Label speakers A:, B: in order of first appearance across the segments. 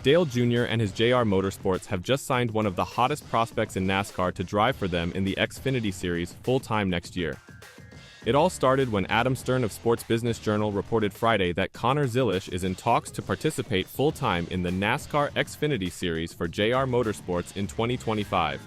A: Dale Jr. and his JR Motorsports have just signed one of the hottest prospects in NASCAR to drive for them in the Xfinity Series full-time next year. It all started when Adam Stern of Sports Business Journal reported Friday that Connor Zilisch is in talks to participate full-time in the NASCAR Xfinity Series for JR Motorsports in 2025.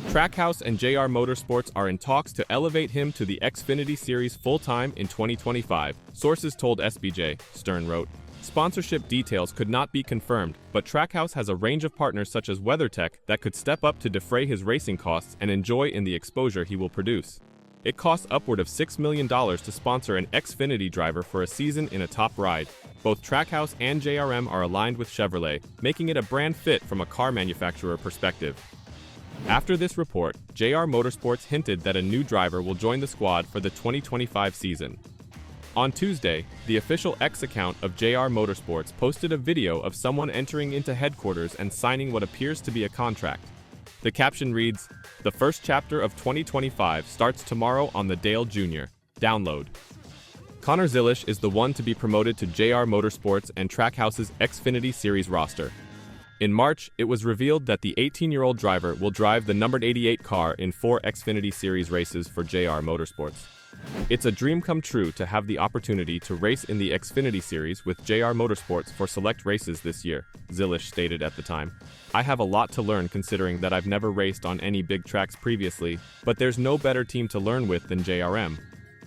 A: Trackhouse and JR Motorsports are in talks to elevate him to the Xfinity Series full-time in 2025, sources told SBJ, Stern wrote. Sponsorship details could not be confirmed, but Trackhouse has a range of partners such as WeatherTech that could step up to defray his racing costs and enjoy in the exposure he will produce. It costs upward of $6 million to sponsor an Xfinity driver for a season in a top ride. Both Trackhouse and JRM are aligned with Chevrolet, making it a brand fit from a car manufacturer perspective. After this report, JR Motorsports hinted that a new driver will join the squad for the 2025 season. On Tuesday, the official X account of JR Motorsports posted a video of someone entering into headquarters and signing what appears to be a contract. The caption reads, "The first chapter of 2025 starts tomorrow on the Dale Jr. Download." Connor Zilisch is the one to be promoted to JR Motorsports and Trackhouse's Xfinity Series roster. In March, it was revealed that the 18-year-old driver will drive the numbered 88 car in 4 Xfinity Series races for JR Motorsports. It's a dream come true to have the opportunity to race in the Xfinity Series with JR Motorsports for select races this year, Zilisch stated at the time. "I have a lot to learn considering that I've never raced on any big tracks previously, but there's no better team to learn with than JRM.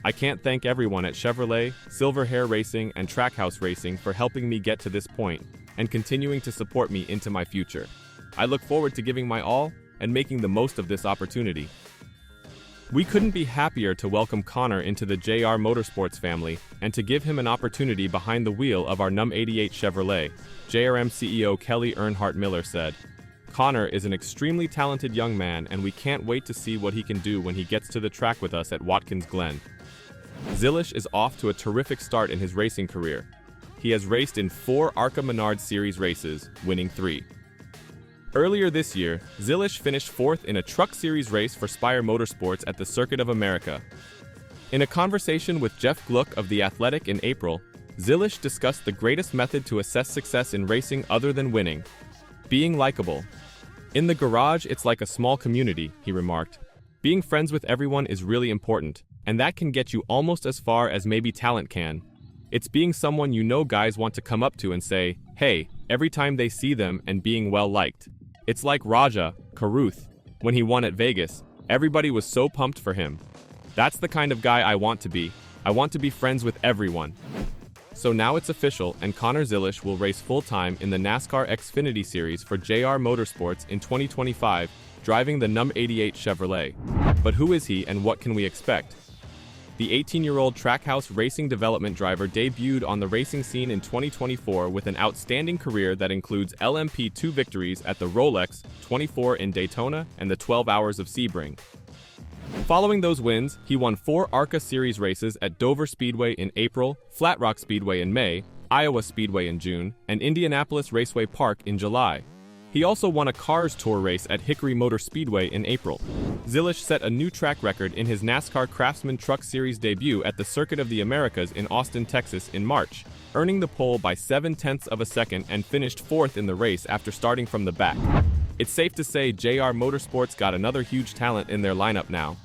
A: I can't thank everyone at Chevrolet, Silverhair Racing, and Trackhouse Racing for helping me get to this point and continuing to support me into my future. I look forward to giving my all and making the most of this opportunity." We couldn't be happier to welcome Connor into the JR Motorsports family and to give him an opportunity behind the wheel of our Num 88 Chevrolet, JRM CEO Kelly Earnhardt Miller said. "Connor is an extremely talented young man and we can't wait to see what he can do when he gets to the track with us at Watkins Glen." Zilisch is off to a terrific start in his racing career. He has raced in 4 ARCA Menard Series races, winning 3. Earlier this year, Zilisch finished 4th in a Truck Series race for Spire Motorsports at the Circuit of America. In a conversation with Jeff Gluck of The Athletic in April, Zilisch discussed the greatest method to assess success in racing other than winning: being likable. "In the garage, it's like a small community," he remarked. "Being friends with everyone is really important, and that can get you almost as far as maybe talent can. It's being someone you know guys want to come up to and say, 'Hey,' every time they see them and being well liked. It's like Raja Carruth. When he won at Vegas, everybody was so pumped for him. That's the kind of guy I want to be. I want to be friends with everyone." So now it's official, and Connor Zilisch will race full-time in the NASCAR Xfinity Series for JR Motorsports in 2025, driving the Num 88 Chevrolet. But who is he and what can we expect? The 18-year-old Trackhouse racing development driver debuted on the racing scene in 2024 with an outstanding career that includes LMP2 victories at the Rolex, 24 in Daytona, and the 12 Hours of Sebring. Following those wins, he won 4 ARCA Series races at Dover Speedway in April, Flat Rock Speedway in May, Iowa Speedway in June, and Indianapolis Raceway Park in July. He also won a Cars Tour race at Hickory Motor Speedway in April. Zilisch set a new track record in his NASCAR Craftsman Truck Series debut at the Circuit of the Americas in Austin, Texas in March, earning the pole by 0.7 of a second and finished 4th in the race after starting from the back. It's safe to say JR Motorsports got another huge talent in their lineup now.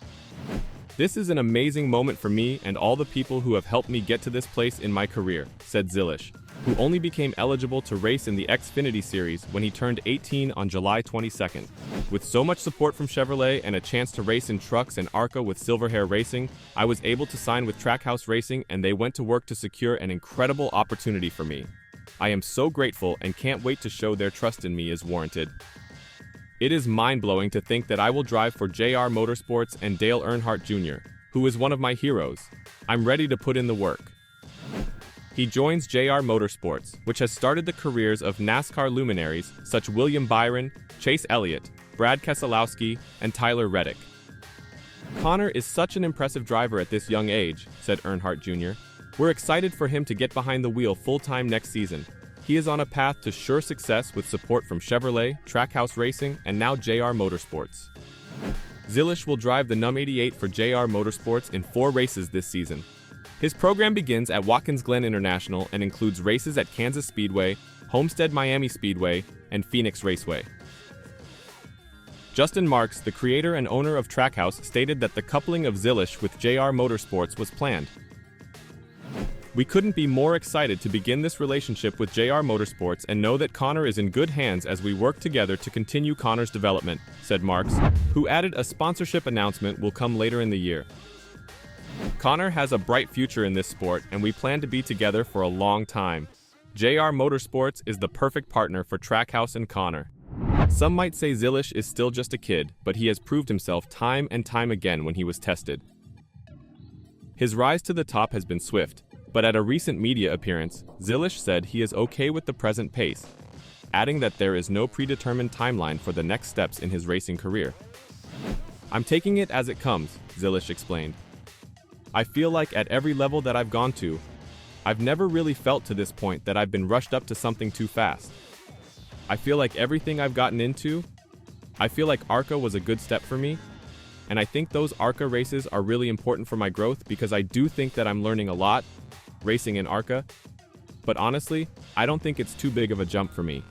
A: "This is an amazing moment for me and all the people who have helped me get to this place in my career," said Zilisch, who only became eligible to race in the Xfinity Series when he turned 18 on July 22nd. "With so much support from Chevrolet and a chance to race in trucks and ARCA with Silverhair Racing, I was able to sign with Trackhouse Racing and they went to work to secure an incredible opportunity for me. I am so grateful and can't wait to show their trust in me is warranted. It is mind-blowing to think that I will drive for JR Motorsports and Dale Earnhardt Jr., who is one of my heroes. I'm ready to put in the work." He joins JR Motorsports, which has started the careers of NASCAR luminaries such William Byron, Chase Elliott, Brad Keselowski, and Tyler Reddick. "Connor is such an impressive driver at this young age," said Earnhardt Jr. "We're excited for him to get behind the wheel full-time next season. He is on a path to sure success with support from Chevrolet, Trackhouse Racing, and now JR Motorsports." Zilisch will drive the Num 88 for JR Motorsports in 4 races this season. His program begins at Watkins Glen International and includes races at Kansas Speedway, Homestead Miami Speedway, and Phoenix Raceway. Justin Marks, the creator and owner of Trackhouse, stated that the coupling of Zilisch with JR Motorsports was planned. "We couldn't be more excited to begin this relationship with JR Motorsports and know that Connor is in good hands as we work together to continue Connor's development," said Marks, who added a sponsorship announcement will come later in the year. "Connor has a bright future in this sport, and we plan to be together for a long time. JR Motorsports is the perfect partner for Trackhouse and Connor." Some might say Zilisch is still just a kid, but he has proved himself time and time again when he was tested. His rise to the top has been swift, but at a recent media appearance, Zilisch said he is okay with the present pace, adding that there is no predetermined timeline for the next steps in his racing career. "I'm taking it as it comes," Zilisch explained. "I feel like at every level that I've gone to, I've never really felt to this point that I've been rushed up to something too fast. I feel like everything I've gotten into, I feel like ARCA was a good step for me, and I think those ARCA races are really important for my growth because I do think that I'm learning a lot, racing in ARCA, but honestly, I don't think it's too big of a jump for me.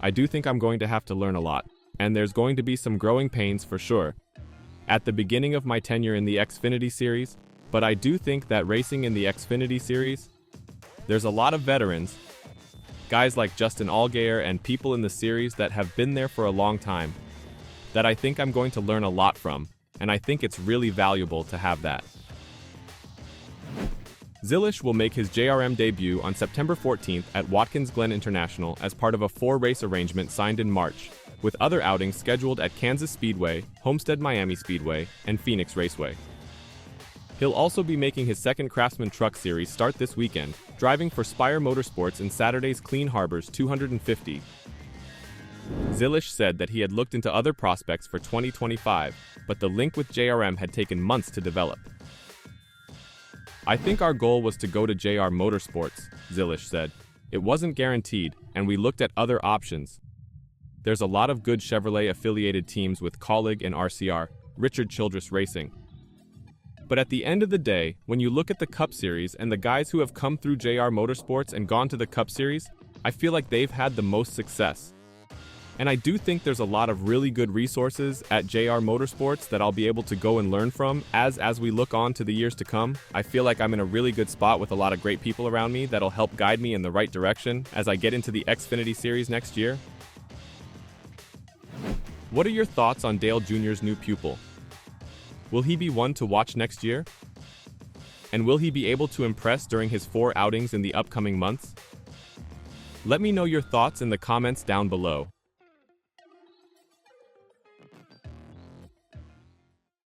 A: I do think I'm going to have to learn a lot, and there's going to be some growing pains for sure at the beginning of my tenure in the Xfinity Series, but I do think that racing in the Xfinity Series, there's a lot of veterans, guys like Justin Allgaier and people in the series that have been there for a long time, that I think I'm going to learn a lot from, and I think it's really valuable to have that." Zilisch will make his JRM debut on September 14th at Watkins Glen International as part of a 4-race arrangement signed in March, with other outings scheduled at Kansas Speedway, Homestead Miami Speedway, and Phoenix Raceway. He'll also be making his second Craftsman Truck Series start this weekend, driving for Spire Motorsports in Saturday's Clean Harbors 250. Zilisch said that he had looked into other prospects for 2025, but the link with JRM had taken months to develop. "I think our goal was to go to JR Motorsports," Zilisch said. "It wasn't guaranteed, and we looked at other options. There's a lot of good Chevrolet-affiliated teams with Colleague and RCR, Richard Childress Racing. But at the end of the day, when you look at the Cup Series and the guys who have come through JR Motorsports and gone to the Cup Series, I feel like they've had the most success. And I do think there's a lot of really good resources at JR Motorsports that I'll be able to go and learn from as we look on to the years to come. I feel like I'm in a really good spot with a lot of great people around me that'll help guide me in the right direction as I get into the Xfinity Series next year." What are your thoughts on Dale Jr.'s new pupil? Will he be one to watch next year? And will he be able to impress during his 4 outings in the upcoming months? Let me know your thoughts in the comments down below.